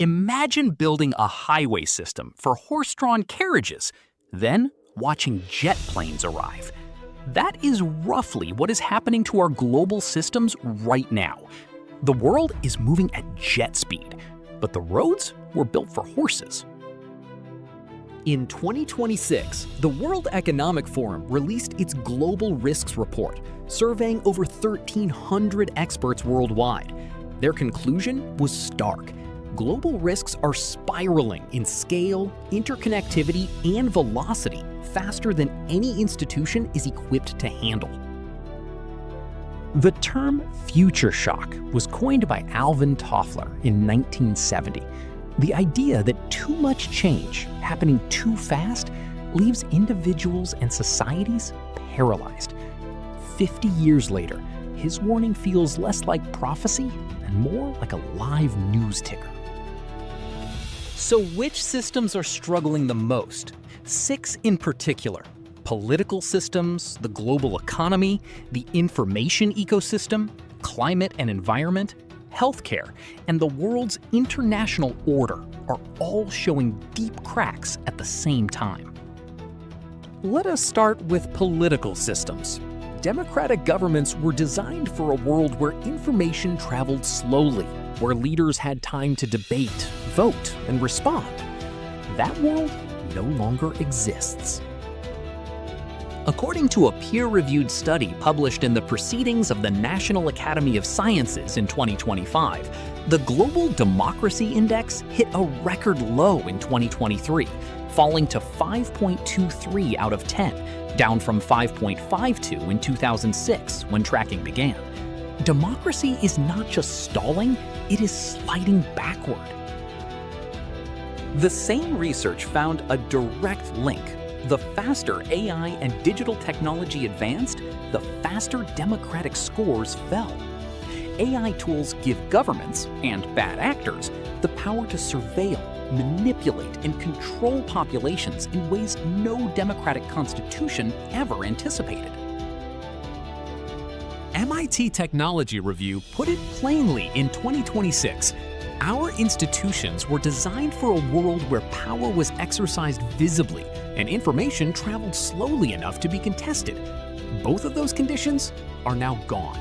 Imagine building a highway system for horse-drawn carriages, then watching jet planes arrive. That is roughly what is happening to our global systems right now. The world is moving at jet speed, but the roads were built for horses. In 2026, the World Economic Forum released its Global Risks Report, surveying over 1,300 experts worldwide. Their conclusion was stark. Global risks are spiraling in scale, interconnectivity, and velocity faster than any institution is equipped to handle. The term future shock was coined by Alvin Toffler in 1970. The idea that too much change happening too fast leaves individuals and societies paralyzed. 50 years later, his warning feels less like prophecy and more like a live news ticker. So which systems are struggling the most? 6 in particular: political systems, the global economy, the information ecosystem, climate and environment, healthcare, and the world's international order are all showing deep cracks at the same time. Let us start with political systems. Democratic governments were designed for a world where information traveled slowly, where leaders had time to debate, vote, and respond. That world no longer exists. According to a peer-reviewed study published in the Proceedings of the National Academy of Sciences in 2025, the Global Democracy Index hit a record low in 2023, falling to 5.23 out of 10, down from 5.52 in 2006 when tracking began. Democracy is not just stalling, it is sliding backward. The same research found a direct link. The faster AI and digital technology advanced, the faster democratic scores fell. AI tools give governments, and bad actors, the power to surveil, manipulate, and control populations in ways no democratic constitution ever anticipated. MIT Technology Review put it plainly in 2026. Our institutions were designed for a world where power was exercised visibly and information traveled slowly enough to be contested. Both of those conditions are now gone.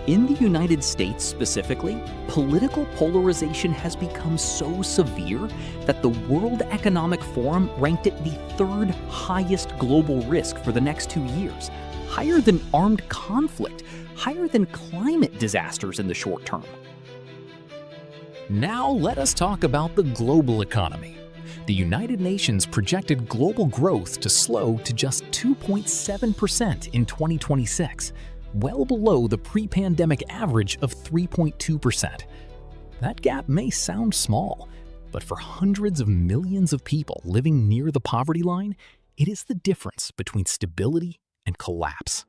In the United States specifically, political polarization has become so severe that the World Economic Forum ranked it the 3rd highest global risk for the next 2 years, higher than armed conflict, higher than climate disasters in the short term. Now let us talk about the global economy. The United Nations projected global growth to slow to just 2.7% in 2026, well below the pre-pandemic average of 3.2%. That gap may sound small, but for hundreds of millions of people living near the poverty line, it is the difference between stability and collapse.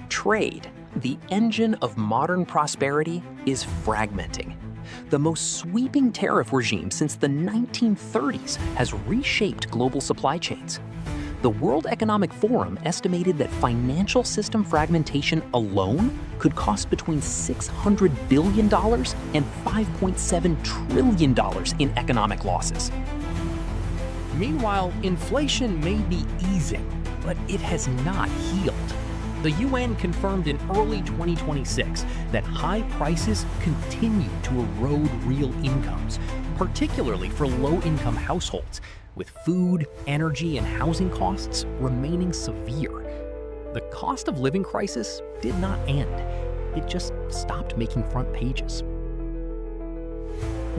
Trade, the engine of modern prosperity, is fragmenting. The most sweeping tariff regime since the 1930s has reshaped global supply chains. The World Economic Forum estimated that financial system fragmentation alone could cost between $600 billion and $5.7 trillion in economic losses. Meanwhile, inflation may be easing, but it has not healed. The UN confirmed in early 2026 that high prices continue to erode real incomes, particularly for low-income households, with food, energy, and housing costs remaining severe. The cost of living crisis did not end. It just stopped making front pages.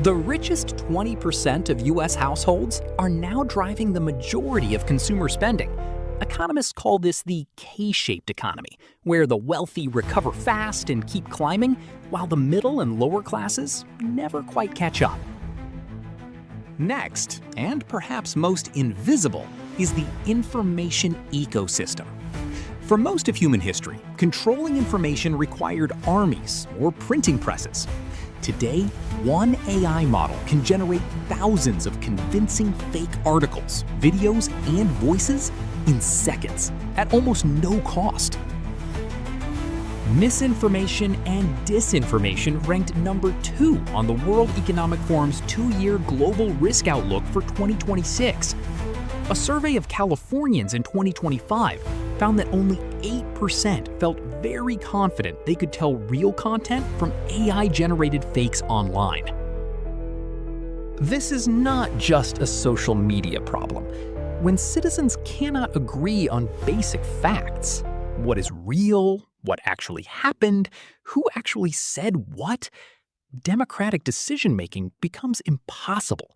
The richest 20% of US households are now driving the majority of consumer spending. Economists call this the K-shaped economy, where the wealthy recover fast and keep climbing, while the middle and lower classes never quite catch up. Next, and perhaps most invisible, is the information ecosystem. For most of human history, controlling information required armies or printing presses. Today, one AI model can generate thousands of convincing fake articles, videos, and voices in seconds, at almost no cost. Misinformation and disinformation ranked number 2 on the World Economic Forum's 2-year global risk outlook for 2026. A survey of Californians in 2025 found that only 8% felt very confident they could tell real content from AI-generated fakes online. This is not just a social media problem. When citizens cannot agree on basic facts, what is real, what actually happened, who actually said what, democratic decision-making becomes impossible.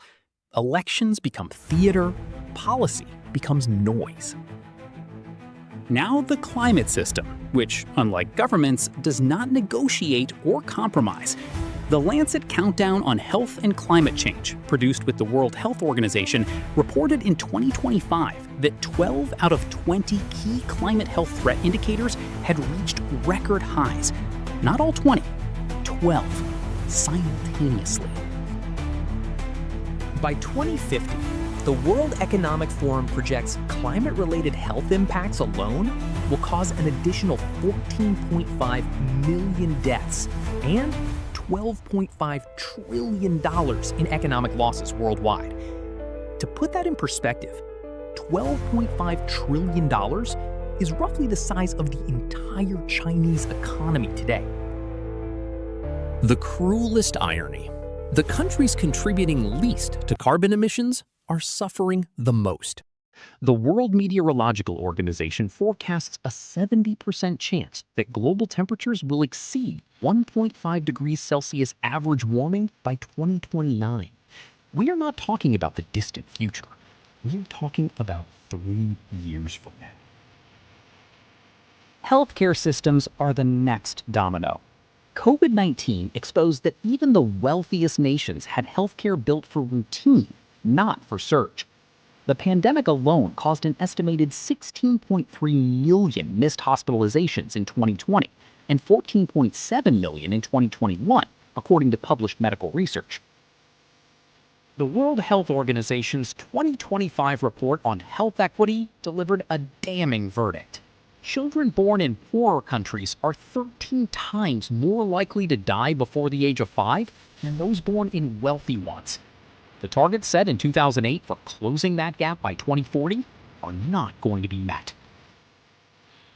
Elections become theater, policy becomes noise. Now the climate system, which, unlike governments, does not negotiate or compromise. The Lancet Countdown on Health and Climate Change, produced with the World Health Organization, reported in 2025 that 12 out of 20 key climate health threat indicators had reached record highs. Not all 20, 12 simultaneously. By 2050, the World Economic Forum projects climate-related health impacts alone will cause an additional 14.5 million deaths and $12.5 trillion in economic losses worldwide. To put that in perspective, $12.5 trillion is roughly the size of the entire Chinese economy today. The cruelest irony: the countries contributing least to carbon emissions are suffering the most. The World Meteorological Organization forecasts a 70% chance that global temperatures will exceed 1.5 degrees Celsius average warming by 2029. We are not talking about the distant future. We are talking about 3 years from now. Healthcare systems are the next domino. COVID-19 exposed that even the wealthiest nations had healthcare built for routine, not for surge. The pandemic alone caused an estimated 16.3 million missed hospitalizations in 2020 and 14.7 million in 2021, according to published medical research. The World Health Organization's 2025 report on health equity delivered a damning verdict. Children born in poorer countries are 13 times more likely to die before the age of 5 than those born in wealthy ones. The targets set in 2008 for closing that gap by 2040 are not going to be met.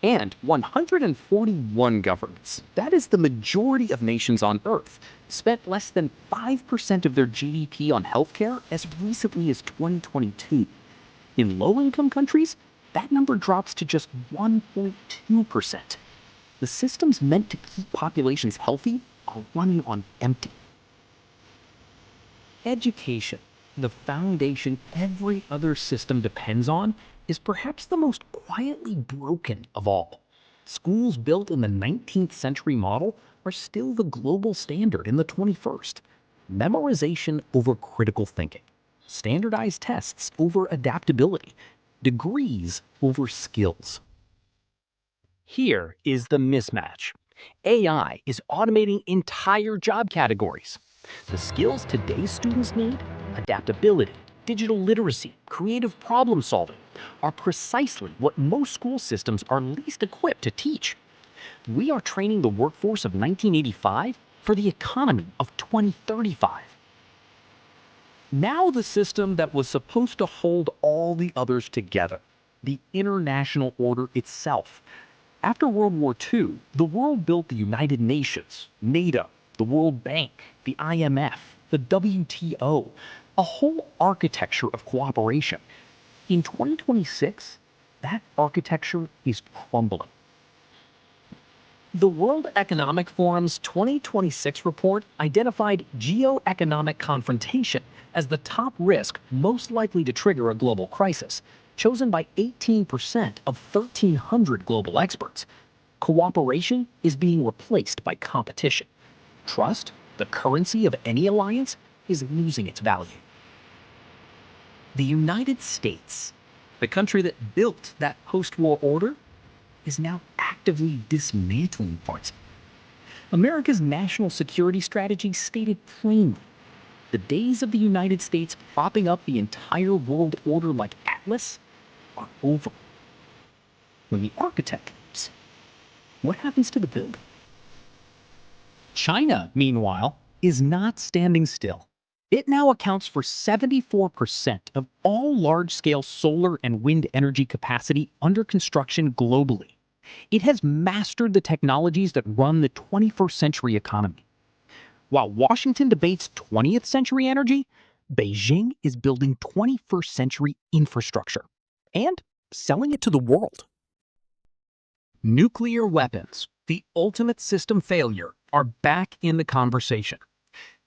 And 141 governments, that is the majority of nations on Earth, spent less than 5% of their GDP on healthcare as recently as 2022. In low-income countries, that number drops to just 1.2%. The systems meant to keep populations healthy are running on empty. Education, the foundation every other system depends on, is perhaps the most quietly broken of all. Schools built in the 19th century model are still the global standard in the 21st. Memorization over critical thinking, standardized tests over adaptability, degrees over skills. Here is the mismatch. AI is automating entire job categories. The skills today's students need, adaptability, digital literacy, creative problem solving, are precisely what most school systems are least equipped to teach. We are training the workforce of 1985 for the economy of 2035. Now the system that was supposed to hold all the others together, the international order itself. After World War II, the world built the United Nations, NATO, the World Bank, the IMF, the WTO, a whole architecture of cooperation. In 2026, that architecture is crumbling. The World Economic Forum's 2026 report identified geoeconomic confrontation as the top risk most likely to trigger a global crisis, chosen by 18% of 1,300 global experts. Cooperation is being replaced by competition. Trust, the currency of any alliance, is losing its value. The United States, the country that built that post-war order, is now actively dismantling parts. America's national security strategy stated plainly, the days of the United States propping up the entire world order like Atlas are over. When the architect leaves, what happens to the building? China, meanwhile, is not standing still. It now accounts for 74% of all large-scale solar and wind energy capacity under construction globally. It has mastered the technologies that run the 21st century economy. While Washington debates 20th century energy, Beijing is building 21st century infrastructure and selling it to the world. Nuclear weapons, the ultimate system failure, are back in the conversation.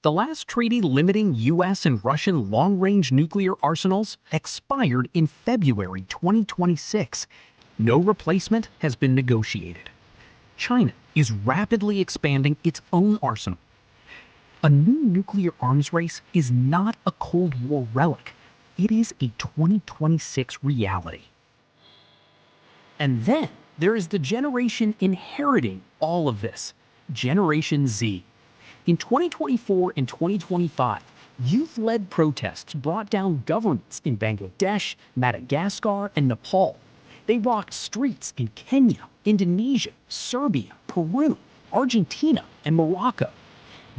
The last treaty limiting US and Russian long-range nuclear arsenals expired in February 2026. No replacement has been negotiated. China is rapidly expanding its own arsenal. A new nuclear arms race is not a Cold War relic. It is a 2026 reality. And then there is the generation inheriting all of this, Generation Z. In 2024 and 2025, youth-led protests brought down governments in Bangladesh, Madagascar, and Nepal. They rocked streets in Kenya, Indonesia, Serbia, Peru, Argentina, and Morocco.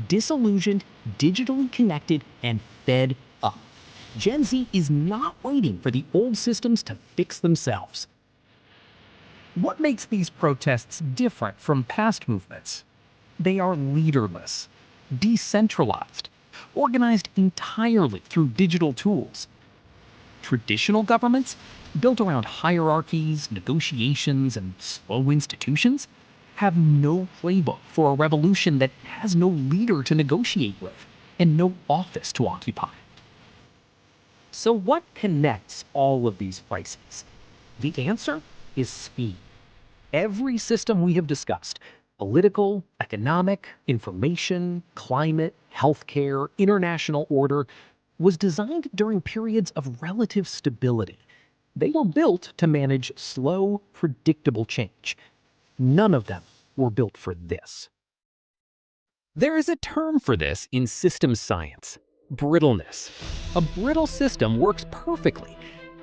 Disillusioned, digitally connected, and fed up. Gen Z is not waiting for the old systems to fix themselves. What makes these protests different from past movements? They are leaderless, decentralized, organized entirely through digital tools. Traditional governments, built around hierarchies, negotiations, and slow institutions, have no playbook for a revolution that has no leader to negotiate with and no office to occupy. So what connects all of these places? The answer is speed. Every system we have discussed, political, economic, information, climate, healthcare, international order, was designed during periods of relative stability. They were built to manage slow, predictable change. None of them were built for this. There is a term for this in systems science: brittleness. A brittle system works perfectly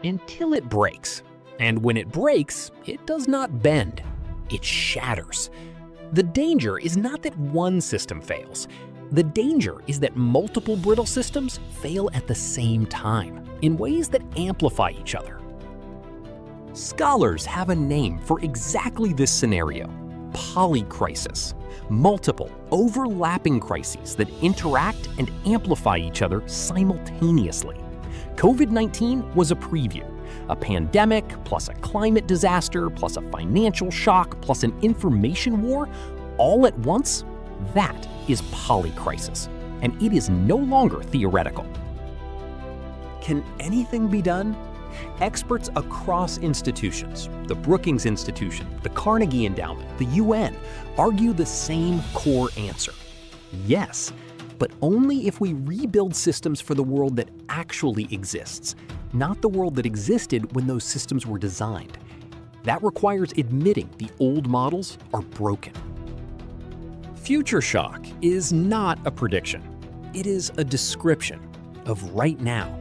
until it breaks. And when it breaks, it does not bend, it shatters. The danger is not that one system fails. The danger is that multiple brittle systems fail at the same time, in ways that amplify each other. Scholars have a name for exactly this scenario: polycrisis. Multiple, overlapping crises that interact and amplify each other simultaneously. COVID-19 was a preview. A pandemic, plus a climate disaster, plus a financial shock, plus an information war, all at once, that is polycrisis. And it is no longer theoretical. Can anything be done? Experts across institutions, the Brookings Institution, the Carnegie Endowment, the UN, argue the same core answer. Yes, but only if we rebuild systems for the world that actually exists, not the world that existed when those systems were designed. That requires admitting the old models are broken. Future shock is not a prediction. It is a description of right now.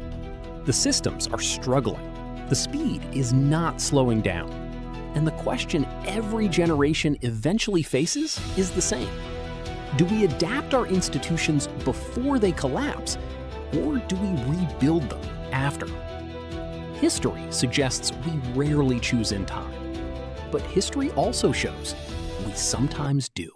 The systems are struggling. The speed is not slowing down. And the question every generation eventually faces is the same. Do we adapt our institutions before they collapse, or do we rebuild them after? History suggests we rarely choose in time, but history also shows we sometimes do.